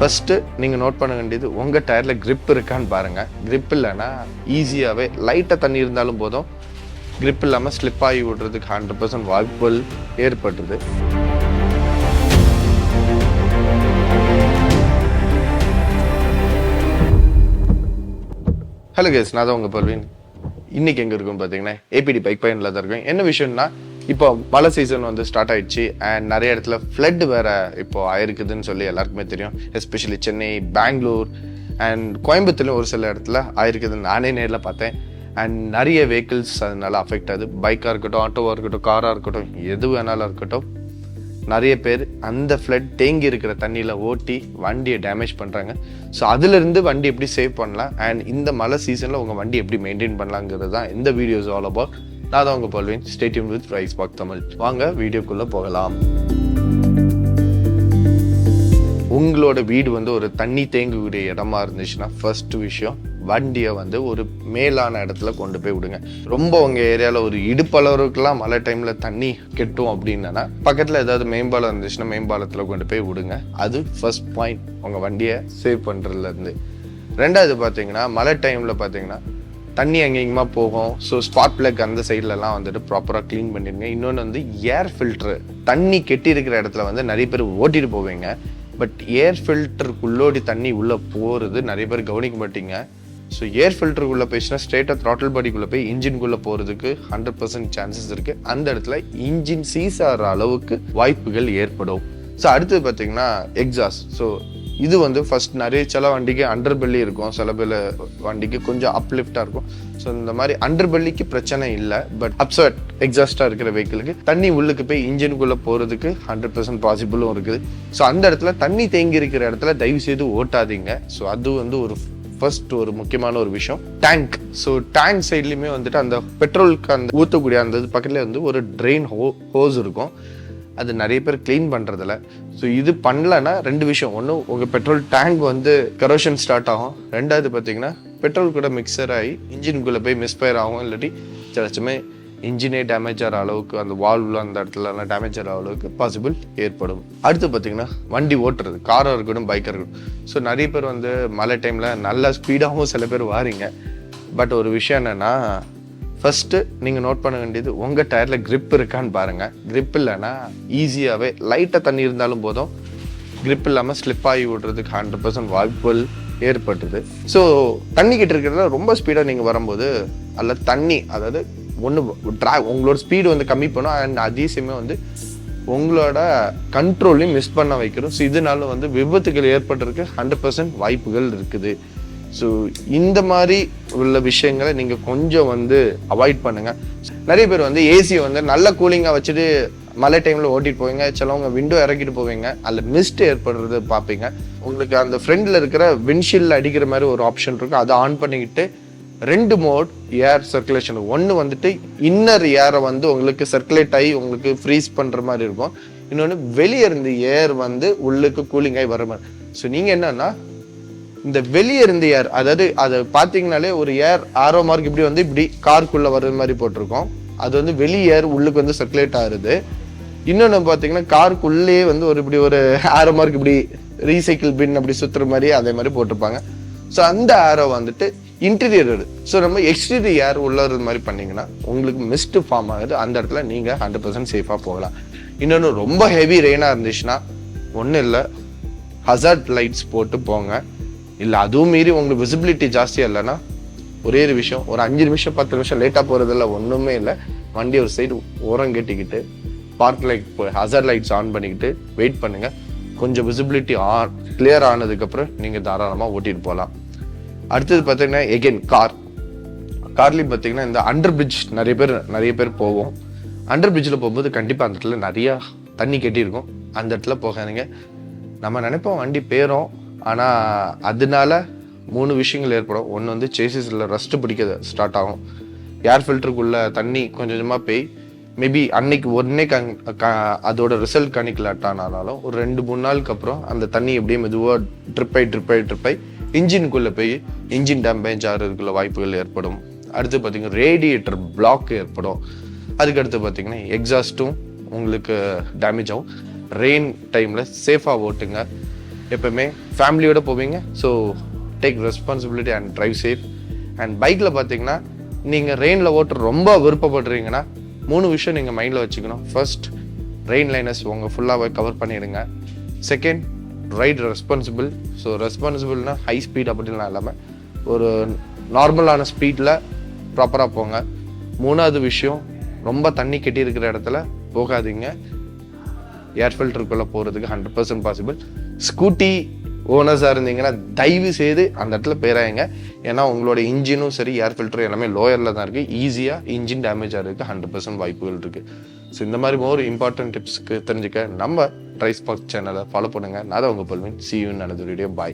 First நீங்கள் note பண்ண வேண்டியது உங்கள் டயரில் grip இருக்கான்னு பாருங்கள். grip இல்லைன்னா ஈஸியாகவே லைட்டாக தண்ணி இருந்தாலும் போதும் grip இல்லாமல் ஸ்லிப் ஆகி விடுறதுக்கு 100% வாய்ப்புகள் ஏற்பட்டுருது. ஹலோ கேஸ், நான் தான் உங்கள் பர்வீன். இன்றைக்கி எங்கே இருக்குன்னு பார்த்தீங்கன்னா ஏபிடி பைக் பயனில் தான் இருக்கேன். என்ன விஷயம்னா, இப்போ மழை சீசன் வந்து ஸ்டார்ட் ஆயிடுச்சு அண்ட் நிறைய இடத்துல ஃப்ளட் வேறு இப்போ ஆயிருக்குதுன்னு சொல்லி எல்லாருக்குமே தெரியும். எஸ்பெஷலி சென்னை, பெங்களூர் அண்ட் கோயம்புத்தூர்லையும் ஒரு சில இடத்துல ஆயிருக்குதுன்னு நானே நேரில் பார்த்தேன். அண்ட் நிறைய வெஹிக்கிள்ஸ் அதனால அஃபெக்ட் ஆகுது. பைக்காக இருக்கட்டும், ஆட்டோவாக இருக்கட்டும், காராக இருக்கட்டும், எது வேணாலும் இருக்கட்டும், நிறைய பேர் அந்த ஃப்ளட் தேங்கி இருக்கிற தண்ணியில் ஓட்டி வண்டியை டேமேஜ் பண்ணுறாங்க. ஸோ அதிலிருந்து வண்டி எப்படி சேவ் பண்ணலாம் அண்ட் இந்த மழை சீசனில் உங்கள் வண்டி எப்படி மெயின்டைன் பண்ணலாங்கிறது தான் இந்த வீடியோஸ் ஆல் அபவுட். நான் தான் உங்கள் Pearlvin. Stay tuned with Drivespark Tamil. வாங்க வீடியோக்குள்ளே போகலாம். உங்களோட வீடு வந்து ஒரு தண்ணி தேங்கக்கூடிய இடமா இருந்துச்சுன்னா ஃபர்ஸ்ட் விஷயம், வண்டியை வந்து ஒரு மேலான இடத்துல கொண்டு போய் விடுங்க. ரொம்ப உங்கள் ஏரியாவில் ஒரு இடுப்பளவுக்குலாம் மழை டைமில் தண்ணி கெட்டும் அப்படின்னா பக்கத்தில் ஏதாவது மேம்பாலம் இருந்துச்சுன்னா மேம்பாலத்தில் கொண்டு போய் விடுங்க. அது ஃபர்ஸ்ட் பாயிண்ட் உங்கள் வண்டியை சேவ் பண்ணுறதுலேருந்து. ரெண்டாவது பார்த்தீங்கன்னா, மழை டைமில் பார்த்தீங்கன்னா தண்ணி எங்கேயுமா போகும். ஸோ ஸ்பாட் பிளக் அந்த சைட்லலாம் வந்துட்டு ப்ராப்பராக க்ளீன் பண்ணிடுங்க. இன்னொன்று வந்து ஏர் ஃபில்ட்ரு, தண்ணி கெட்டி இருக்கிற இடத்துல வந்து நிறைய பேர் ஓட்டிட்டு போவீங்க. பட் ஏர் ஃபில்டருக்குள்ளோடி தண்ணி உள்ளே போகிறது நிறைய பேர் கவனிக்க மாட்டீங்க. ஸோ ஏர் ஃபில்டருக்குள்ளே போயிடுச்சுன்னா ஸ்ட்ரெயிட்டாக த்ராட்டில் பாடிக்குள்ளே போய் இன்ஜின்குள்ளே போகிறதுக்கு 100% சான்சஸ் இருக்குது. அந்த இடத்துல இன்ஜின் சீஸ் ஆகிற அளவுக்கு வாய்ப்புகள் ஏற்படும். ஸோ அடுத்தது பார்த்தீங்கன்னா எக்ஸாஸ்ட். ஸோ இது வந்து ஃபர்ஸ்ட் நிறைய சில வண்டிக்கு அண்டர் பெல்லி இருக்கும், சில பேர் வண்டிக்கு கொஞ்சம் அப்லிஃப்டாக இருக்கும். ஸோ இந்த மாதிரி அண்டர் பெல்லிக்கு பிரச்சனை இல்லை. பட் அப்சர்ட் எக்ஸாஸ்டாக இருக்கிற வெஹிக்கிளுக்கு தண்ணி உள்ளுக்கு போய் இன்ஜினுக்குள்ளே போகிறதுக்கு 100% பாசிபிளும் இருக்குது. ஸோ அந்த இடத்துல தண்ணி தேங்கி இருக்கிற இடத்துல தயவு செய்து ஓட்டாதீங்க. ஸோ அது வந்து ஒரு ஃபர்ஸ்ட் ஒரு முக்கியமான ஒரு விஷயம். டேங்க். ஸோ டேங்க் சைட்லையுமே வந்துட்டு அந்த பெட்ரோலுக்கு அந்த ஊற்றக்கூடிய அந்த பக்கத்தில் வந்து ஒரு ட்ரெயின் ஹோஸ் இருக்கும். அது நிறைய பேர் க்ளீன் பண்ணுறதில்ல. ஸோ இது பண்ணலன்னா ரெண்டு விஷயம். ஒன்று, உங்கள் பெட்ரோல் டேங்க் வந்து கரோஷன் ஸ்டார்ட் ஆகும். ரெண்டாவது பார்த்தீங்கன்னா பெட்ரோல் கூட மிக்சர் ஆகி இன்ஜினுக்குள்ளே போய் மிஸ்ஃபயர் ஆகும். இல்லாட்டி சிலச்சுமே இன்ஜினே டேமேஜ் ஆகிற அளவுக்கு, அந்த வால்வில் அந்த இடத்துலலாம் டேமேஜ் ஆகிற அளவுக்கு பாசிபிள் ஏற்படும். அடுத்து பார்த்தீங்கன்னா வண்டி ஓட்டுறது, காராக இருக்கட்டும், பைக்காக இருக்கட்டும். ஸோ நிறைய பேர் வந்து மழை டைமில் நல்ல ஸ்பீடாகவும் சில பேர் வாரீங்க. பட் ஒரு விஷயம் என்னென்னா, ஃபஸ்ட்டு நீங்கள் நோட் பண்ண வேண்டியது உங்கள் டயரில் grip இருக்கான்னு பாருங்கள். grip இல்லைன்னா ஈஸியாகவே லைட்டாக தண்ணி இருந்தாலும் போதும் grip இல்லாமல் ஸ்லிப் ஆகி விடுறதுக்கு 100% வாய்ப்புகள் ஏற்பட்டுது. ஸோ தண்ணி கிட்ட இருக்கிறதுல ரொம்ப ஸ்பீடாக நீங்கள் வரும்போது அதில் தண்ணி, அதாவது ஒன்று உங்களோட ஸ்பீடு வந்து கம்மி பண்ணும் அண்ட் அதே சமயம் வந்து உங்களோட கண்ட்ரோலையும் மிஸ் பண்ண வைக்கிறோம். ஸோ இதனால வந்து விபத்துகள் ஏற்படுறதுக்கு 100% வாய்ப்புகள் இருக்குது. ஸோ இந்த மாதிரி உள்ள விஷயங்களை நீங்கள் கொஞ்சம் வந்து அவாய்ட் பண்ணுங்கள். நிறைய பேர் வந்து ஏசியை வந்து நல்ல கூலிங்காக வச்சுட்டு மழை டைமில் ஓட்டிட்டு போவீங்க. சிலவங்க விண்டோ இறக்கிட்டு போவீங்க, அதில் மிஸ்ட் ஏற்படுறது பார்ப்பீங்க. உங்களுக்கு அந்த ஃப்ரண்டில் இருக்கிற விண்ட்ஷீல்டில் அடிக்கிற மாதிரி ஒரு ஆப்ஷன் இருக்கும், அதை ஆன் பண்ணிக்கிட்டு 2 மோட் ஏர் சர்க்குலேஷன். ஒன்று வந்துட்டு இன்னர் ஏரை வந்து உங்களுக்கு சர்க்குலேட் ஆகி உங்களுக்கு ஃப்ரீஸ் பண்ணுற மாதிரி இருக்கும். இன்னொன்று வெளியே இருந்து ஏர் வந்து உள்ளுக்கு கூலிங் ஆகி வர மாதிரி. ஸோ நீங்கள் என்னன்னா, இந்த வெளியே இருந்து ஏர், அதாவது அதை பார்த்தீங்கனாலே ஒரு ஏர் ஆரோ மார்க் இப்படி வந்து இப்படி காருக்குள்ளே வர்ற மாதிரி போட்டிருக்கோம். அது வந்து வெளி ஏர் உள்ளுக்கு வந்து சர்க்குலேட் ஆகுது. இன்னொன்று பார்த்தீங்கன்னா காருக்குள்ளேயே வந்து ஒரு இப்படி ஒரு ஆரோ மார்க் இப்படி ரீசைக்கிள் பின் அப்படி சுற்றுற மாதிரி அதே மாதிரி போட்டிருப்பாங்க. ஸோ அந்த ஆரோ வந்துட்டு இன்டீரியர். ஸோ நம்ம எக்ஸ்டீரியர் ஏர் உள்ளது மாதிரி பண்ணிங்கன்னா உங்களுக்கு மிஸ்ட் ஃபார்ம் ஆகுது. அந்த இடத்துல நீங்கள் 100% சேஃபாக போகலாம். இன்னொன்று, ரொம்ப ஹெவி ரெயினாக இருந்துச்சுன்னா ஒன்றும் இல்லை, ஹசார்ட் லைட்ஸ் போட்டு போங்க. இல்லை அதுவும் மீறி உங்களுக்கு விசிபிலிட்டி ஜாஸ்தியாக இல்லைன்னா ஒரே ஒரு விஷயம், ஒரு 5 நிமிஷம் 10 நிமிஷம் லேட்டாக போகிறதில்ல, ஒன்றுமே இல்லை. வண்டி ஒரு சைடு ஓரம் கட்டிக்கிட்டு park light hazard lights on பண்ணிக்கிட்டு வெயிட் பண்ணுங்கள். கொஞ்சம் விசிபிலிட்டி கிளியர் ஆனதுக்கப்புறம் நீங்கள் தாராளமாக ஓட்டிகிட்டு போகலாம். அடுத்தது பார்த்தீங்கன்னா எகெயின் கார்லேயும் பார்த்தீங்கன்னா இந்த அண்டர் பிரிட்ஜ் நிறைய பேர் போவோம். அண்டர் பிரிட்ஜில் போகும்போது கண்டிப்பாக அந்த இடத்துல நிறையா தண்ணி கட்டியிருக்கும். அந்த இடத்துல போகாதீங்க. நம்ம நினைப்போம் வண்டி பேரும், ஆனால் அதனால 3 விஷயங்கள் ஏற்படும். ஒன்று வந்து சேசிஸில் ரஸ்ட்டு பிடிக்க ஸ்டார்ட் ஆகும். ஏர் ஃபில்டருக்குள்ளே தண்ணி கொஞ்சமாக போய் மேபி அன்னைக்கு ஒன்னே அதோட ரிசல்ட் கணிக்கலாட்டானாலும் ஒரு 2-3 நாளுக்கு அப்புறம் அந்த தண்ணி எப்படியே மெதுவாக ட்ரிப் ஆகி இன்ஜினுக்குள்ளே போய் இன்ஜின் டேமேஜ் ஆகிறதுக்குள்ள வாய்ப்புகள் ஏற்படும். அடுத்து பார்த்தீங்கன்னா ரேடியேட்டர் பிளாக் ஏற்படும். அதுக்கடுத்து பார்த்தீங்கன்னா எக்ஸாஸ்ட்டும் உங்களுக்கு டேமேஜ் ஆகும். ரெயின் டைமில் சேஃபாக ஓட்டுங்க. எப்பவுமே ஃபேமிலியோட போவீங்க. So take responsibility and drive safe. And பைக்கில் பார்த்தீங்கன்னா நீங்கள் ரெயினில் ஓட்டுற ரொம்ப விருப்பப்படுறீங்கன்னா 3 விஷயம் நீங்கள் மைண்டில் வச்சுக்கணும். ஃபர்ஸ்ட், ரெயின் லைனர்ஸ் உங்கள் ஃபுல்லாக கவர் பண்ணிடுங்க. Second, right responsible. ஸோ ரெஸ்பான்சிபிள்னா ஹை ஸ்பீட் அப்படின்லாம் இல்லாமல் ஒரு நார்மலான ஸ்பீடில் ப்ராப்பராக போங்க. 3வது விஷயம், ரொம்ப தண்ணி கெட்டி இருக்கிற இடத்துல போகாதீங்க. ஏர் ஃபில்டருக்குள்ளே போகிறதுக்கு 100% பாசிபிள். ஸ்கூட்டி ஓனர்ஸாக இருந்தீங்கன்னா தயவு செய்து அந்த இடத்துல பேராயங்க. ஏன்னா உங்களோட இன்ஜினும் சரி ஏர் ஃபில்டரும் எல்லாமே லோயரில் தான் இருக்குது. ஈஸியாக இன்ஜின் டேமேஜ் ஆகிறதுக்கு 100% வாய்ப்புகள் இருக்குது. ஸோ இந்த மாதிரி மோர் இம்பார்ட்டன்ட் டிப்ஸ்க்கு தெரிஞ்சுக்க நம்ம ட்ரைவ்ஸ்பார்க் சேனலை ஃபாலோ பண்ணுங்கள். நான் தான் உங்கள் பெர்ல்வின். See you in another video. Bye.